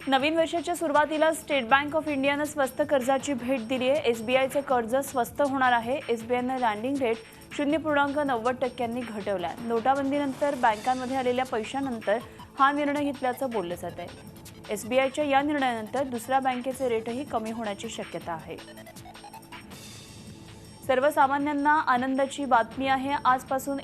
नवीन वर्षाच्या सुरुवातीला state bank of इंडियानं स्वस्त कर्जाची भेट दिली आहे। एसबीआयचं कर्ज स्वस्त होणार आहे। एसबीआयनं लँडिंग रेट 0.90% घटवला। नोटाबंदीनंतर बँकांमध्ये आलेल्या पैशानंतर हा निर्णय घेतल्याचं बोललं जात आहे। एसबीआयच्या या निर्णयानंतर दुसऱ्या बँकेचे रेटही कमी होण्याची शक्यता आहे। सर्वसामान्यांना आनंदाची बातमी आहे। आजपासून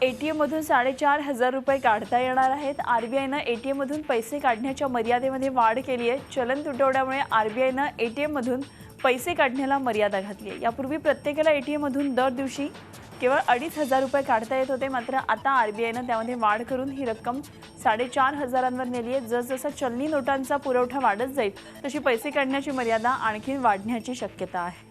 एटीएम मधून 4,500 रुपये काढता येणार आहेत। आरबीआयनं एटीएम मधून पैसे काढण्याच्या मर्यादेमध्ये वाढ केली आहे। चलन तुटवड्यामुळे आरबीआयनं एटीएम मधून पैसे काढण्याला मर्यादा घातली आहे। यापूर्वी प्रत्येकाला एटीएम मधून दर दिवशी केवळ 2,500 रुपये काढता येत होते, मात्र आता आरबीआयनं त्यामध्ये वाढ करून ही रक्कम 4,500 नेली आहे। जसजसा चलनी नोटांचा पुरवठा वाढत जाईल तशी पैसे काढण्याची मर्यादा आणखी वाढण्याची शक्यता आहे।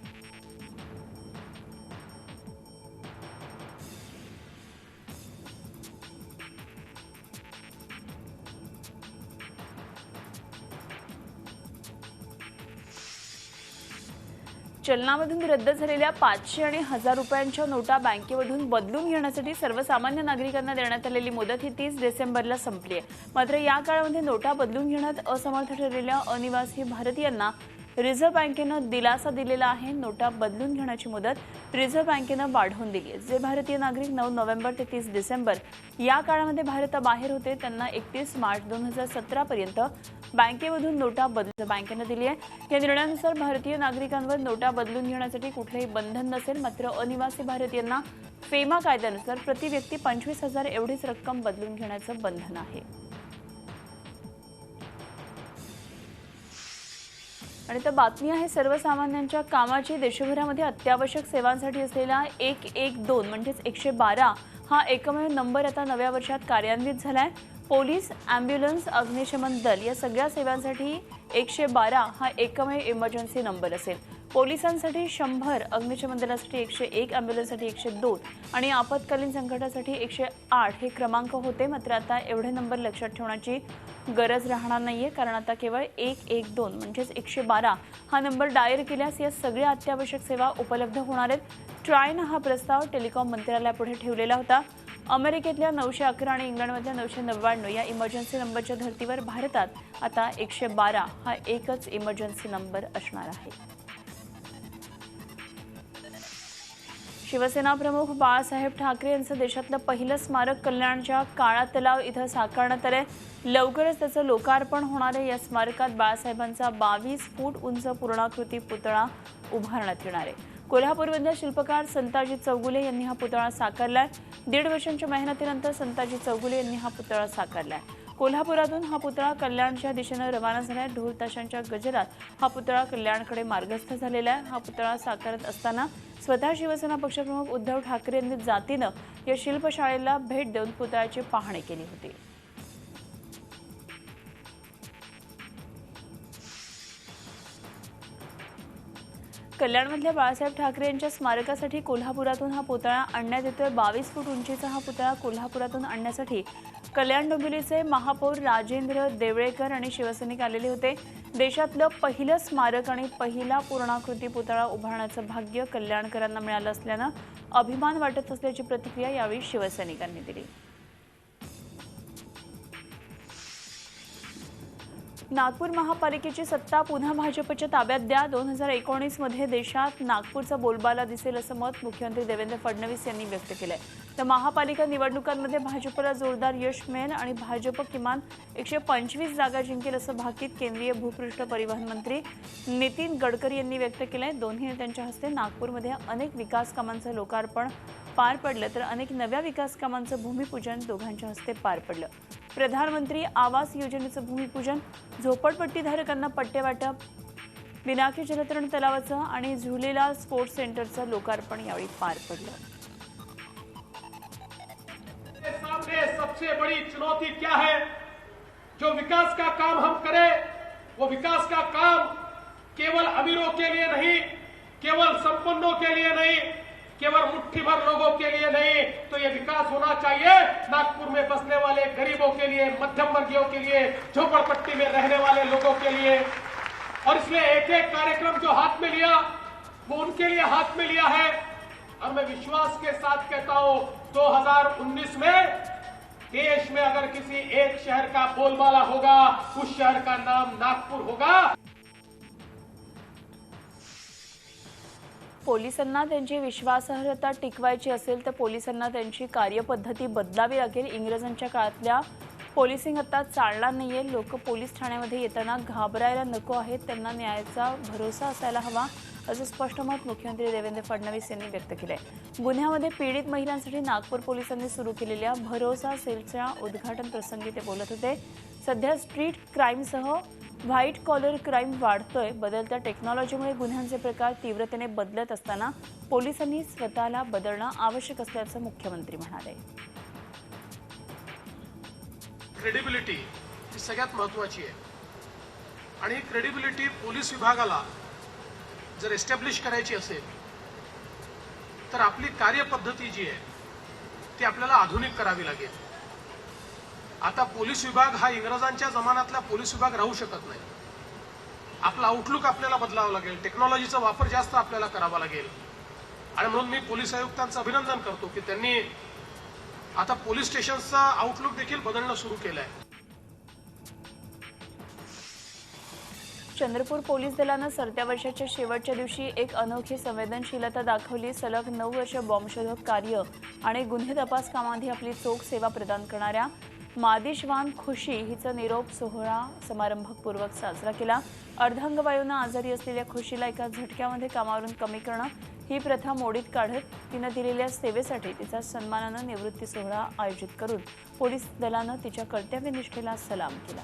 चलनामधून रद्द झालेल्या 500 आणि 1000 रुपयांच्या नोटा बँकेमधून बदलून घेण्यासाठी सर्वसामान्य नागरिकांना देण्यात आलेली मुदत ही 30 डिसेंबरला संपली आहे। मात्र या काळामध्ये नोटा बदलून घेण्यात असमर्थ ठरलेल्या अनिवासी भारतीयांना रिझर्व्ह बँकेनं दिलासा दिलेला आहे। नोटा बदलून घेण्याची मुदत रिझर्व्ह बँकेनं वाढवून दिली आहे। जे भारतीय नागरिक 9 नोव्हेंबर ते 30 डिसेंबर या काळामध्ये भारताबाहेर होते त्यांना 31 मार्च 2017 पर्यंत बँकेमधून नोटा बदलून बँकेनं दिली आहे। या निर्णयानुसार भारतीय नागरिकांवर नोटा बदलून घेण्यासाठी कुठलेही बंधन नसेल, मात्र अनिवासी भारतीयांना फेमा कायद्यानुसार प्रति व्यक्ती 25,000 एवढीच रक्कम बदलून घेण्याचं बंधन आहे। आणि तर बातमी आहे सर्वसामान्यांच्या कामाची। देशभरामध्ये अत्यावश्यक सेवांसाठी असलेला 112 म्हणजेच 112 हा एकमेव नंबर आता नव्या वर्षात कार्यान्वित झालाय। पोलीस, ॲम्ब्युलन्स, अग्निशमन दल या सगळ्या सेवांसाठी 112 हा एकमेव इमर्जन्सी नंबर असेल। पोलिसांसाठी 100, अग्निशमन दलासाठी 101, ॲम्ब्युलन्ससाठी 102 आणि आपत्कालीन संकटासाठी 108 हे क्रमांक होते। मात्र आता एवढे नंबर लक्षात ठेवण्याची गरज राहणार नाहीये, कारण आता केवळ 112 म्हणजेच 112 हा नंबर डायल केल्यास या सगळ्या अत्यावश्यक सेवा उपलब्ध होणार आहेत। ट्रायनं हा प्रस्ताव टेलिकॉम मंत्रालयापुढे ठेवलेला होता। अमेरिकेतल्या 911 आणि इंग्लंडमधल्या 999 या इमर्जन्सी नंबरच्या धर्तीवर भारतात आता 112 हा एकच इमर्जन्सी नंबर असणार आहे। शिवसेना प्रमुख बाळासाहेब ठाकरे यांचं देशातलं पहिलं स्मारक कल्याणच्या काळा तलाव इथं साकारण्यात आलंय। लवकरच त्याचं लोकार्पण होणार आहे। या स्मारकात बाळासाहेबांचा 22 फूट उंच पूर्णाकृती पुतळा उभारण्यात येणार आहे। कोल्हापूरमधल्या शिल्पकार संताजी चौगुले यांनी हा पुतळा साकारलाय। 1.5 वर्षांच्या मेहनतीनंतर संताजी चौगुले यांनी हा पुतळा साकारलाय। कोल्हापुरातून हा पुतळा कल्याणच्या दिशेने रवाना झालाय। ढोल ताशांच्या गजरात हा पुतळा कल्याणकडे मार्गस्थ झालेला आहे। हा पुतळा साकारत असताना स्वतः शिवसेना पक्षप्रमुख उद्धव ठाकरे यांनी जातीनं या शिल्पशाळेला भेट देऊन पुतळ्याची पाहणी केली होती। कल्याणमधल्या बाळासाहेब ठाकरे यांच्या स्मारकासाठी कोल्हापुरातून हा पुतळा आणण्यात येतोय। 22 फूट उंचीचा हा पुतळा कोल्हापुरातून आणण्यासाठी कल्याण डोंबिवलीचे महापौर राजेंद्र देवळेकर आणि शिवसैनिक आलेले होते। देशातलं पहिलं स्मारक आणि पहिला पूर्णाकृती पुतळा उभारण्याचं भाग्य कल्याणकरांना मिळालं असल्यानं अभिमान वाटत असल्याची प्रतिक्रिया यावेळी शिवसैनिकांनी दिली। नागपूर महापालिकेची सत्ता पुन्हा भाजपच्या ताब्यात द्या। 2019 मध्ये देशात नागपूरचा बोलबाला दिसेल असं मत मुख्यमंत्री देवेंद्र फडणवीस यांनी व्यक्त केलंय। तर महापालिका निवडणुकांमध्ये भाजपला जोरदार यश मिळेल आणि भाजप किमान 125 जागा जिंकेल असं भाकीत केंद्रीय भूपृष्ठ परिवहन मंत्री नितीन गडकरी यांनी व्यक्त केलंय। दोन्ही नेत्यांच्या हस्ते नागपूरमध्ये अनेक विकास कामांचं लोकार्पण पार पडलं, तर अनेक नव्या विकास कामांचं भूमिपूजन दोघांच्या हस्ते पार पडलं। प्रधानमंत्री आवास योजनेचं भूमिपूजन, झोपडपट्टीधारकांना पट्टे वाटप, पिनाकी जलतरण तलावाचं आणि झुलेलाल स्पोर्ट्स सेंटरचं लोकार्पण यावेळी पार पडलं। सामने सबसे बड़ी चुनौती क्या है? जो विकास का काम हम करें वो विकास का काम केवल अमीरों के लिए नहीं, केवल संपन्नों के लिए नहीं, केवल मुट्ठी भर लोगों के लिए नहीं, तो ये विकास होना चाहिए नागपुर में बसने वाले गरीबों के लिए, मध्यम वर्गीयों के लिए, झोपड़पट्टी में रहने वाले लोगों के लिए। और इसलिए एक एक कार्यक्रम जो हाथ में लिया वो उनके लिए हाथ में लिया है। और मैं विश्वास के साथ कहता हूं 2019 में देश में अगर किसी एक शहर का बोलबाला होगा, उस शहर का नाम नागपुर होगा। पोलिसांना त्यांची विश्वासार्हता टिकवायची असेल तर पोलिसांना त्यांची कार्यपद्धती बदलावी लागेल. इंग्रजांच्या काळातल्या पोलिसिंग आता चालणार नाहीये. लोक पोलीस ठाण्यामध्ये येताना घाबरायला नको आहेत, त्यांना न्यायाचा भरोसा असायला हवा, असं स्पष्ट मत मुख्यमंत्री देवेंद्र फडणवीस यांनी व्यक्त केलंय. गुन्ह्यामध्ये पीडित महिलांसाठी नागपूर पोलिसांनी सुरू केलेल्या भरोसा सेलच्या उद्घाटन प्रसंगी ते बोलत होते. सध्या स्ट्रीट क्राईमसह व्हाईट कॉलर क्राईम वाढतोय. बदलत्या टेक्नॉलॉजीमुळे गुन्ह्यांचे प्रकार तीव्रतेने बदलत असताना पोलिसांनी स्वतःला बदलणं आवश्यक असल्याचं मुख्यमंत्री म्हणाले. क्रेडिबिलिटी ही सगळ्यात महत्त्वाची आहे आणि ही क्रेडिबिलिटी पोलीस विभागाला जर एस्टॅब्लिश करायची असेल तर आपली कार्यपद्धती जी आहे ती आपल्याला आधुनिक करावी लागेल. आता पोलीस विभाग हा इंग्रजांच्या जमान्यातला पोलीस विभाग राहू शकत नाही. आपला आउटलुक आपल्याला बदलावं लागेल, टेक्नॉलॉजीचा वापर जास्त आपल्याला करावा लागेल. आणि म्हणून मी पोलीस आयुक्तांचं अभिनंदन करतो की त्यांनी आता पोलीस स्टेशनचा आउटलुक देखील बदलणं सुरू केलंय. चंद्रपूर पोलीस दलानं सरत्या वर्षाच्या शेवटच्या दिवशी एक अनोखी संवेदनशीलता दाखवली. सलग 9 वर्ष बॉम्बशोधक कार्य आणि गुन्हे तपास कामांमध्ये आपली चोख सेवा प्रदान करणाऱ्या मादिशवान खुशी हिचा निरोप सोहळा समारंभपूर्वक साजरा केला. अर्धांगवायूनं आजारी असलेल्या खुशीला एका झटक्यामध्ये कामावरून कमी करणं ही प्रथा मोडीत काढत तिनं दिलेल्या सेवेसाठी तिचा सन्मानानं निवृत्ती सोहळा आयोजित करून पोलीस दलानं तिच्या कर्तव्यनिष्ठेला सलाम केला.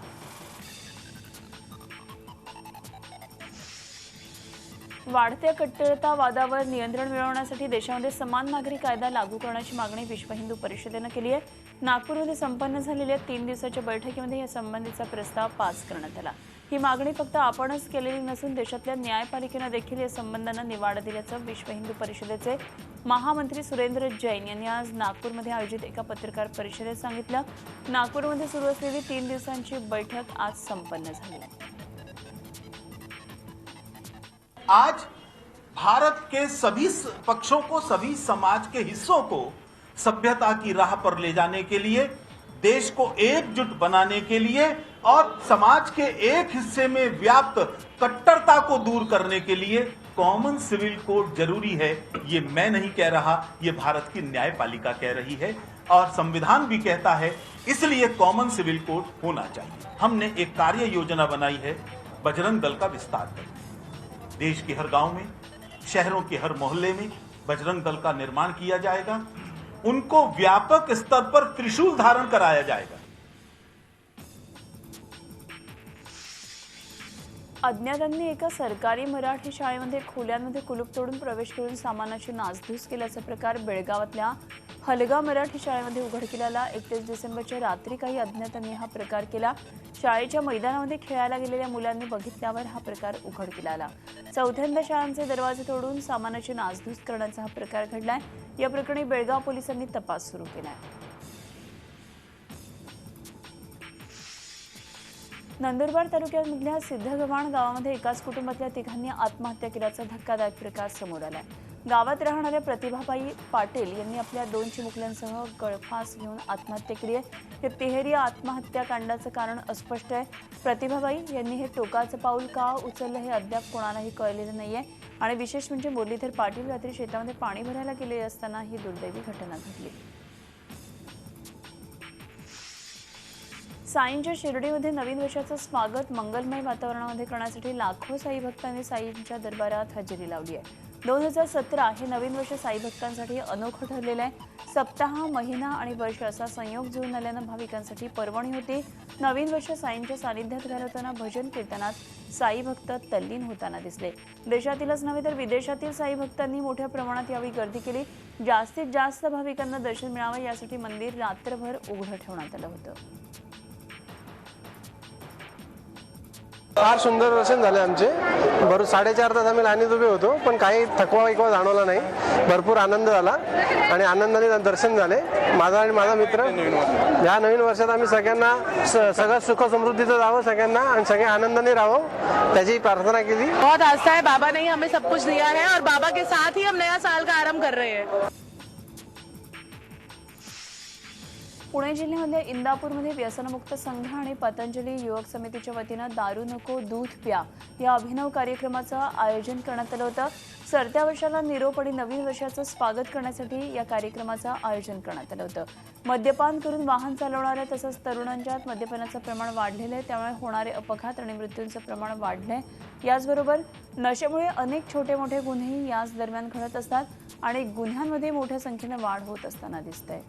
वाढत्या कट्टरतावादावर नियंत्रण मिळवण्यासाठी देशामध्ये समान नागरी कायदा लागू करण्याची मागणी विश्व हिंदू परिषदेनं केली आहे. नागपूरमध्ये संपन्न झालेल्या 3 दिवसाच्या बैठकीमध्ये या संबंधीचा प्रस्ताव पास करण्यात आला. ही मागणी फक्त आपणच केलेली नसून देशातल्या न्यायपालिकेनं देखील या संबंधांना निवाडा दिल्याचं विश्व हिंदू परिषदेचे महामंत्री सुरेंद्र जैन यांनी आज नागपूरमध्ये आयोजित एका पत्रकार परिषदेत सांगितलं. नागपूरमध्ये सुरू असलेली 3 दिवसांची बैठक आज संपन्न झाली. आज भारत के सभी पक्षों को, सभी समाज के हिस्सों को सभ्यता की राह पर ले जाने के लिए, देश को एकजुट बनाने के लिए और समाज के एक हिस्से में व्याप्त कट्टरता को दूर करने के लिए कॉमन सिविल कोड जरूरी है. ये मैं नहीं कह रहा, ये भारत की न्यायपालिका कह रही है और संविधान भी कहता है. इसलिए कॉमन सिविल कोड होना चाहिए. हमने एक कार्य योजना बनाई है बजरंग दल का विस्तार करने. देश के हर गांव में, शहरों के हर मोहल्ले में बजरंग दल का निर्माण किया जाएगा. उनको व्यापक स्तर पर त्रिशूल धारण कराया जाएगा. अज्ञातांनी एका सरकारी मराठी शाळेमध्ये खोल्यांमध्ये कुलूप तोडून प्रवेश करून सामानाची नासधूस केल्याचा प्रकार बेळगावातल्या हलगा मराठी शाळेमध्ये उघडकीला आला. 31 डिसेंबरच्या रात्री काही अज्ञातांनी हा प्रकार केला. शाळेच्या मैदानामध्ये खेळायला गेलेल्या मुलांनी बघितल्यावर हा प्रकार उघडकीला आला. चौथ्यांदा शाळांचे दरवाजे तोडून सामानाची नासधूस करण्याचा हा प्रकार घडलाय. या प्रकरणी बेळगाव पोलिसांनी तपास सुरू केलाय. नंदुरबार तालुक्यामधल्या सिद्धगव्हाण गावामध्ये एकाच कुटुंबातल्या 3घांनी आत्महत्या केल्याचा धक्कादायक प्रकार समोर आलाय. गावात राहणाऱ्या प्रतिभाबाई पाटील यांनी आपल्या 2 चिमुकल्यांसह गळफास घेऊन आत्महत्या केली आहे. हे तिहेरी आत्महत्याकांडाचं कारण अस्पष्ट आहे. प्रतिभाबाई यांनी हे टोकाचं पाऊल का उचललं हे अद्याप कोणालाही कळलेलं नाहीये. आणि विशेष म्हणजे मुरलीधर पाटील रात्री शेतामध्ये पाणी भरायला गेले असताना ही दुर्दैवी घटना घडली. साईंच्या शिर्डीमध्ये नवीन वर्षाचं स्वागत मंगलमय वातावरणामध्ये करण्यासाठी लाखो साई भक्तांनी साईंच्या दरबारात हजेरी लावली आहे. 2017 हे नवीन वर्ष साई भक्तांसाठी अनोखं ठरलेलं आहे. सप्ताह, महिना आणि वर्ष असा संयोग जुळून आल्यानं भाविकांसाठी पर्वणी होती. नवीन वर्ष साईंच्या सानिध्यात घालवताना भजन कीर्तनात साई भक्त तल्लीन होताना दिसले. देशातीलच नव्हे तर विदेशातील साई भक्तांनी मोठ्या प्रमाणात यावेळी गर्दी केली. जास्तीत जास्त भाविकांना दर्शन मिळावं यासाठी मंदिर रात्रभर उघडं ठेवण्यात आलं होतं. फार सुंदर दर्शन झाले आमचे. बरोबर 4.5 तास आम्ही लाईनीत उभे होतो, पण काही थकवा जाणवला नाही. भरपूर आनंद झाला आणि आनंदाने दर्शन झाले. माझा आणि माझा मित्र या नवीन वर्षात आम्ही सगळ्यांना सगळं सुख समृद्धीचं जावं सगळ्यांना आणि सगळे आनंदाने राहावं त्याची प्रार्थना केली. बहुत आस्था है, बाबा ने हमें सब कुछ दिया है और बाबा के साथ ही हम नया साल का आरंभ कर रहे हैं. पुणे जिल्ह्यामधल्या इंदापूरमध्ये व्यसनमुक्त संघ आणि पतंजली युवक समितीच्या वतीनं दारू नको दूध प्या या अभिनव कार्यक्रमाचं आयोजन करण्यात आलं होतं. सरत्या वर्षाला निरोप आणि नवीन वर्षाचं स्वागत करण्यासाठी या कार्यक्रमाचं आयोजन करण्यात आलं होतं. मद्यपान करून वाहन चालवणाऱ्या तसंच तरुणांच्यात मद्यपानाचं प्रमाण वाढलेलं आहे, त्यामुळे होणारे अपघात आणि मृत्यूंचं प्रमाण वाढलंय. याचबरोबर नशेमुळे अनेक छोटे मोठे गुन्हेही याच दरम्यान घडत असतात आणि गुन्ह्यांमध्ये मोठ्या संख्येनं वाढ होत असताना दिसतंय.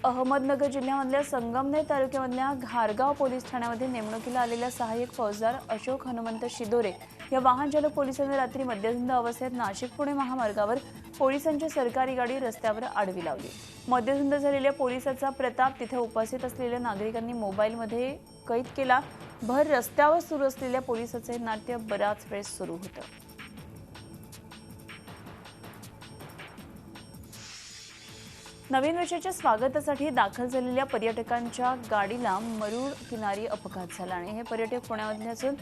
अहमदनगर जिल्ह्यामधल्या संगमनेर तालुक्यामधल्या घारगाव पोलीस ठाण्यामध्ये नेमणुकीला आलेल्या सहाय्यक फौजदार अशोक हनुमंत शिदोरे या वाहन चालक पोलिसांनी रात्री मद्यधुंद अवस्थेत नाशिक पुणे महामार्गावर पोलिसांची सरकारी गाडी रस्त्यावर आडवी लावली. मद्यधुंद झालेल्या पोलिसाचा प्रताप तिथे उपस्थित असलेल्या नागरिकांनी मोबाईलमध्ये कैद केला. भर रस्त्यावर सुरू असलेल्या पोलिसाचे नाट्य बराच वेळ सुरू होतं. नवीन वर्षाच्या स्वागतासाठी दाखल झालेल्या पर्यटकांच्या गाडीला मरूळ किनारी अपघात झाला आणि हे पर्यटक पुण्यामधले असून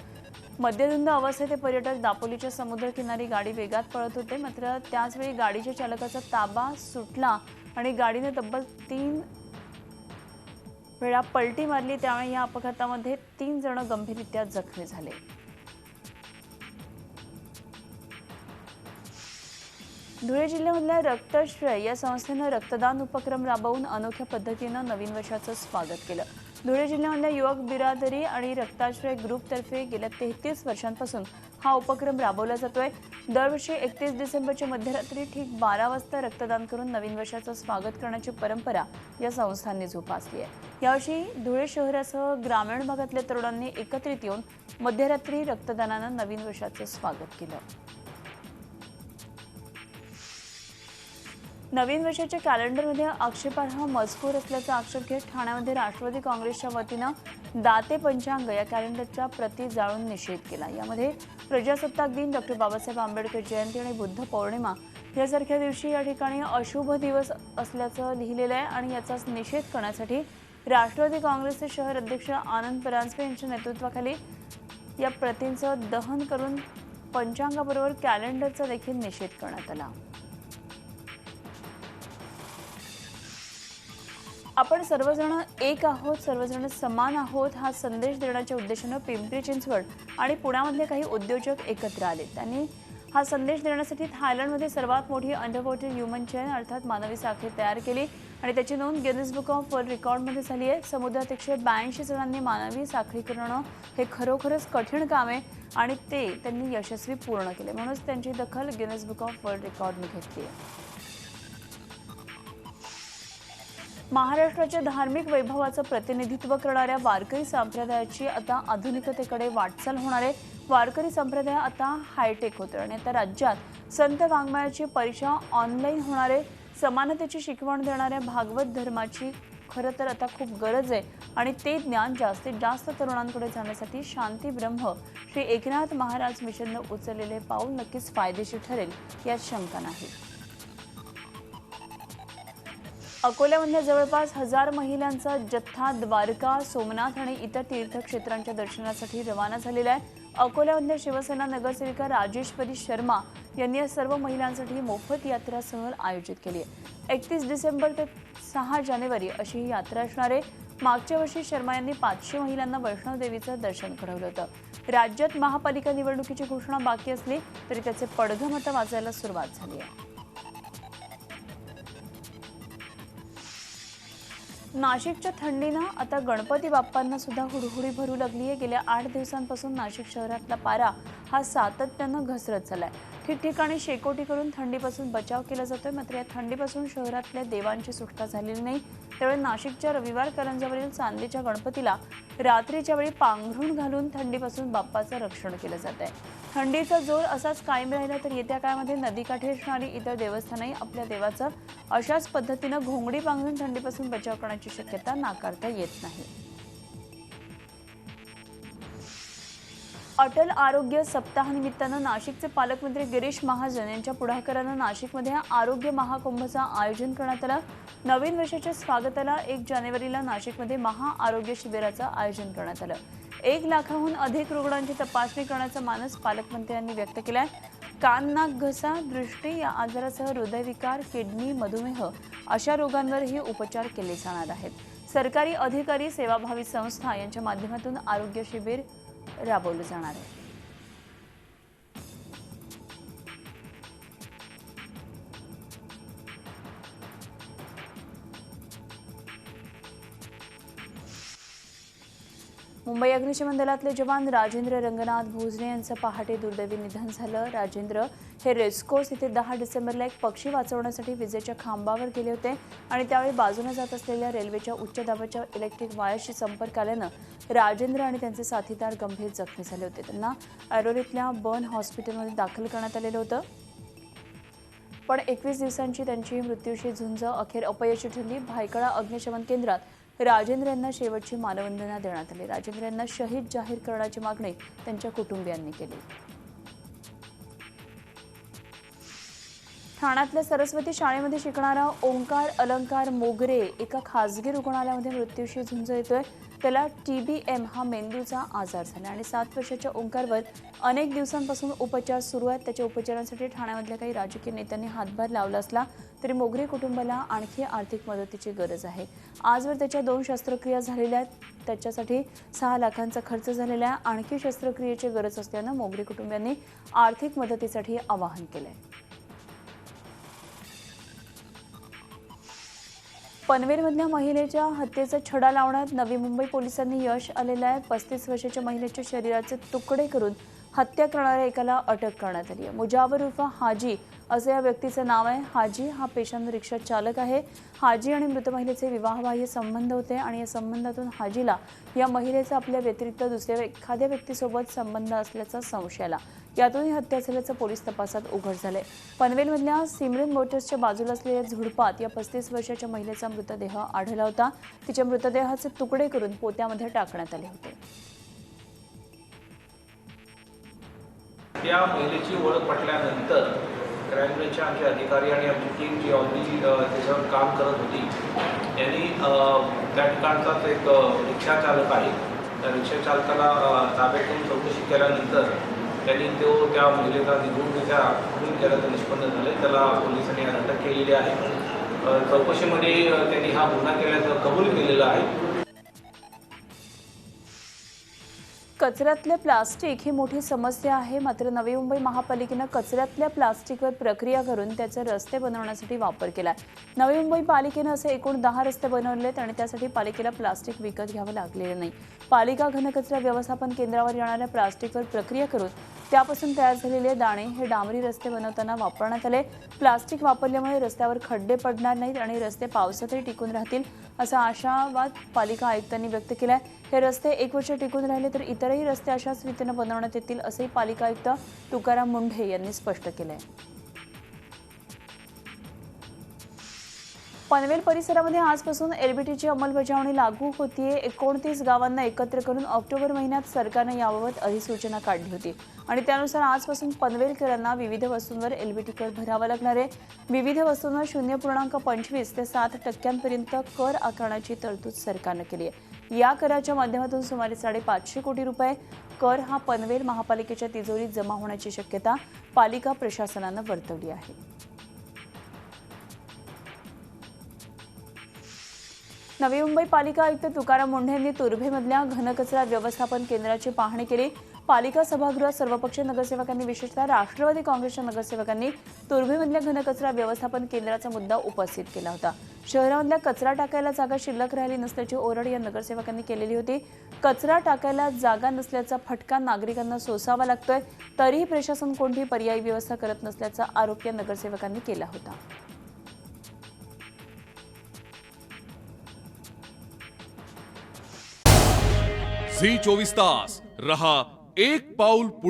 मद्यधुंद अवस्थेत हे पर्यटक दापोलीच्या समुद्र किनारी गाडी वेगात पळत होते. मात्र त्याचवेळी गाडीच्या चालकाचा ताबा सुटला आणि गाडीने तब्बल 3 वेळा पलटी मारली. त्यामुळे या अपघातामध्ये 3 जण गंभीररित्या जखमी झाले. धुळे जिल्ह्यामधल्या रक्तश्रेय या संस्थेनं रक्तदान उपक्रम राबवून अनोख्या पद्धतीनं नवीन वर्षाचं स्वागत केलं. धुळे जिल्ह्यामधल्या युवक बिरादरी आणि रक्ताश्रय ग्रुपतर्फे गेल्या 33 वर्षांपासून हा उपक्रम राबवला जातोय. दरवर्षी 31 डिसेंबरच्या मध्यरात्री ठीक 12 वाजता रक्तदान करून नवीन वर्षाचं स्वागत करण्याची परंपरा या संस्थांनी जोपासली आहे. यावर्षी धुळे शहरासह ग्रामीण भागातल्या तरुणांनी एकत्रित येऊन मध्यरात्री रक्तदानानं नवीन वर्षाचं स्वागत केलं. नवीन वर्षाच्या कॅलेंडरमध्ये आक्षेपार्ह मजकूर असल्याचा आक्षेप घेत ठाण्यामध्ये राष्ट्रवादी काँग्रेसच्या वतीनं दाते पंचांग या कॅलेंडरच्या प्रती जाळून निषेध केला. यामध्ये प्रजासत्ताक दिन, डॉ. बाबासाहेब आंबेडकर जयंती आणि बुद्ध पौर्णिमा यासारख्या दिवशी या ठिकाणी अशुभ दिवस असल्याचं लिहिलेलं आहे आणि याचाच निषेध करण्यासाठी राष्ट्रवादी काँग्रेसचे शहर अध्यक्ष आनंद परांजपे यांच्या नेतृत्वाखाली या प्रतींचं दहन करून पंचांगाबरोबर कॅलेंडरचा देखील निषेध करण्यात आला. आपण सर्वजण एक आहोत, सर्वजण समान आहोत हा संदेश देण्याच्या उद्देशानं पिंपरी चिंचवड आणि पुण्यामधले काही उद्योजक एकत्र आले. त्यांनी हा संदेश देण्यासाठी थायलंडमध्ये सर्वात मोठी अंडरवॉटर ह्युमन चेन अर्थात मानवी साखळी तयार केली आणि त्याची नोंद गिनीज बुक ऑफ वर्ल्ड रेकॉर्डमध्ये झाली आहे. समुद्रात 182 जणांनी मानवी साखळी करणं हे खरोखरच कठीण काम आहे आणि ते त्यांनी यशस्वी पूर्ण केले, म्हणूनच त्यांची दखल गिनीज बुक ऑफ वर्ल्ड रेकॉर्डने घेतली आहे. महाराष्ट्राच्या धार्मिक वैभवाचं प्रतिनिधित्व करणाऱ्या वारकरी संप्रदायाची आता आधुनिकतेकडे वाटचाल होणार आहे. वारकरी संप्रदाय आता हायटेक होतोय आणि आता राज्यात संत वाङ्मयाची परीक्षा ऑनलाईन होणार आहे. समानतेची शिकवण देणाऱ्या भागवत धर्माची खरं तर आता खूप गरज आहे आणि ते ज्ञान जास्तीत जास्त तरुणांकडे जाण्यासाठी शांती ब्रह्म श्री एकनाथ महाराज मिशननं उचललेले पाऊल नक्कीच फायदेशीर ठरेल यात शंका नाही. अकोल्यामधल्या जवळपास 1000 महिलांचा जथ्था द्वारका, सोमनाथ आणि इतर तीर्थक्षेत्रांच्या दर्शनासाठी रवाना झालेला आहे. अकोल्यामधल्या शिवसेना नगरसेविका राजेश्वरी शर्मा यांनी या सर्व महिलांसाठी मोफत यात्रा सहल आयोजित केली आहे. 31 डिसेंबर ते 6 जानेवारी अशी ही यात्रा असणार आहे. मागच्या वर्षी शर्मा यांनी 500 महिलांना वैष्णोदेवीचं दर्शन घडवलं होतं. राज्यात महापालिका निवडणुकीची घोषणा बाकी असली तरी त्याचे पडघम आता वाजायला सुरुवात झाली आहे. नाशिकच्या थंडीनं आता गणपती बाप्पांना सुद्धा हुडहुडी भरू लागली आहे. गेल्या 8 दिवसांपासून नाशिक शहरातला पारा हा सातत्यानं घसरत चाललाय. ठिकठिकाणी शेकोटी करून थंडीपासून बचाव केला जातोय. मात्र या थंडीपासून शहरातल्या देवांची सुटका झालेली नाही. त्यामुळे नाशिकच्या रविवार कारंजावरील चांदीच्या गणपतीला रात्रीच्या वेळी पांघरूण घालून थंडीपासून बाप्पाचं रक्षण केलं जात आहे. थंडीचा जोर असाच कायम राहिला तर येत्या काळामध्ये नदीकाठी असणारी इतर देवस्थानही आपल्या देवाचं अशाच पद्धतीनं घोंगडी पांघरून थंडीपासून बचाव करण्याची शक्यता नाकारता येत नाही. अटल आरोग्य सप्ताहानिमित्तानं नाशिकचे पालकमंत्री गिरीश महाजन यांच्या पुढाकारानं नाशिकमध्ये आरोग्य महाकुंभचं आयोजन करण्यात आलं. नवीन वर्षाच्या स्वागताला 1 जानेवारीला नाशिकमध्ये महाआरोग्य शिबिराचं आयोजन करण्यात आलं. 1 लाखाहून अधिक रुग्णांची तपासणी करण्याचा मानस पालकमंत्र्यांनी व्यक्त केलाय. कान, नाक, घसा, दृष्टी या आजारासह हृदयविकार, किडनी, मधुमेह अशा रोगांवरही उपचार केले जाणार आहेत. सरकारी अधिकारी, सेवाभावी संस्था यांच्या माध्यमातून आरोग्य शिबिर राबवलं जाणार आहे. मुंबई अग्निशमन दलातले जवान राजेंद्र रंगनाथ भोजने यांचं पहाटे दुर्दैवी निधन झालं. राजेंद्र हे रेस्कोस इथे 10 डिसेंबरला एक पक्षी वाचवण्यासाठी विजेच्या खांबावर गेले होते आणि त्यावेळी बाजूने जात असलेल्या रेल्वेच्या उच्च दाबाच्या इलेक्ट्रिक वायरशी संपर्क आल्यानं राजेंद्र आणि त्यांचे साथीदार गंभीर जखमी झाले होते. त्यांना ऐरोलीतल्या बर्न हॉस्पिटलमध्ये दाखल करण्यात आलेलं होतं. पण 21 दिवसांची त्यांची मृत्यूशी झुंज अखेर अपयशी ठरली. भायखळा अग्निशमन केंद्रात राजेंद्र यांना शेवटची मानवंदना देण्यात आली. राजेंद्र यांना शहीद जाहीर करण्याची मागणी त्यांच्या कुटुंबियांनी केली. ठाण्यातल्या सरस्वती शाळेमध्ये शिकणारा ओंकार अलंकार मोगरे एका खासगी रुग्णालयामध्ये मृत्यूशी झुंज येतोय. त्याला TBM हा मेंदूचा आजार झाला आणि 7 वर्षाच्या ओंकारवर अनेक दिवसांपासून उपचार सुरू आहेत. त्याच्या उपचारांसाठी ठाण्यामधल्या काही राजकीय नेत्यांनी हातभार लावला असला तरी मोगरे कुटुंबाला आणखी आर्थिक मदतीची गरज आहे. आजवर त्याच्या 2 शस्त्रक्रिया झालेल्या आहेत. त्याच्यासाठी 6 लाखांचा खर्च झालेला आहे. आणखी शस्त्रक्रियेची गरज असल्यानं मोगरे कुटुंबियांनी आर्थिक मदतीसाठी आवाहन केलंय. पनवेलमधल्या महिलेच्या हत्येचा छडा लावण्यात नवी मुंबई पोलिसांनी यश आलेलं आहे. 35 वर्षाच्या महिलेच्या शरीराचे तुकडे करून हत्या करणाऱ्या एकाला अटक करण्यात आली आहे. मुजावर उर्फ हाजी असं या व्यक्तीचं नाव आहे. हाजी हा पेशानं रिक्षा चालक आहे. हाजी आणि मृत महिलेचे विवाहबाह्य संबंध होते आणि या संबंधातून हाजीला या महिलेचा आपल्या व्यतिरिक्त दुसऱ्या एखाद्या व्यक्तीसोबत संबंध असल्याचा संशय आला. यातून ही हत्या झाल्याचं पोलीस तपासात उघड झाले. पनवेलमधल्या सिमरन मोटर्सच्या बाजूला असलेल्या झुडपात या 35 वर्षाच्या महिलेचा मृतदेह आढळला होता. तिच्या मृतदेहाचे तुकडे करून पोत्यामध्ये टाकण्यात आले होते. त्या महिलेची ओळख पटल्यानंतर क्राईम ब्रँचचे आमचे अधिकारी आणि आमची टीम जी ऑलरेडी त्याच्यावर काम करत होती त्यांनी त्या ठिकाणचाच एक रिक्षा चालक आहे त्या रिक्षा चालकाला ताब्यात घेऊन चौकशी केल्यानंतर त्यांनी त्या महिलेला निर्गुणरित्या खून केल्याचं निष्पन्न झालं. त्याला पोलिसांनी अटक केलेली आहे. चौकशीमध्ये त्यांनी हा गुन्हा केल्याचं कबूल केलेलं आहे. कचऱ्यातले प्लास्टिक ही मोठी समस्या आहे. मात्र नवी मुंबई महापालिकेनं कचऱ्यातल्या प्लास्टिकवर प्रक्रिया करून त्याचे रस्ते बनवण्यासाठी वापर केला. नवी मुंबई पालिकेनं असे एकूण 10 रस्ते बनवलेत आणि त्यासाठी पालिकेला प्लास्टिक विकत घ्यावं लागलेलं नाही. पालिका घनकचरा व्यवस्थापन केंद्रावर येणाऱ्या प्लास्टिकवर प्रक्रिया करून त्यापासून तयार झालेले दाणे हे डांबरी रस्ते बनवताना वापरण्यात आले. प्लास्टिक वापरल्यामुळे रस्त्यावर खड्डे पडणार नाहीत आणि रस्ते पावसातही टिकून राहतील असा आशावाद पालिका आयुक्तांनी व्यक्त केलाय. हे रस्ते 1 वर्ष टिकून राहिले तर इतरही रस्ते अशाच रीतीनं बनवण्यात येतील असंही पालिका आयुक्त तुकाराम मुंढे यांनी स्पष्ट केलंय. पनवेल परिसरामध्ये आजपासून LBTची अंमलबजावणी लागू होतीये. 29 गावांना एकत्र करून ऑक्टोबर महिन्यात सरकारनं याबाबत अधिसूचना काढली होती आणि त्यानुसार आजपासून पनवेलकरांना विविध वस्तूंवर LBT कर भरावा लागणार आहे. विविध वस्तूंवर 0.25 ते 7% कर आकारण्याची तरतूद सरकारनं केली आहे. या कराच्या माध्यमातून सुमारे 550 कोटी रुपये कर हा पनवेल महापालिकेच्या तिजोरीत जमा होण्याची शक्यता पालिका प्रशासनानं वर्तवली आहे. नवी मुंबई पालिका आयुक्त तुकाराम मुंढे यांनी तुर्भेमधल्या घनकचरा व्यवस्थापन केंद्राची पाहणी केली. पालिका सभागृहात सर्वपक्षीय नगरसेवकांनी विशेषतः राष्ट्रवादी काँग्रेसच्या नगरसेवकांनी तुर्भेमधल्या घनकचरा व्यवस्थापन केंद्राचा मुद्दा उपस्थित केला होता. शहरामधल्या कचरा टाकायला जागा शिल्लक राहिली नसल्याची ओरड या नगरसेवकांनी केलेली होती. कचरा टाकायला जागा नसल्याचा फटका नागरिकांना सोसावा लागतोय तरीही प्रशासन कोणतीही पर्यायी व्यवस्था करत नसल्याचा आरोप या नगरसेवकांनी केला होता. झी 24 तास रहा एक पाऊल पुढे.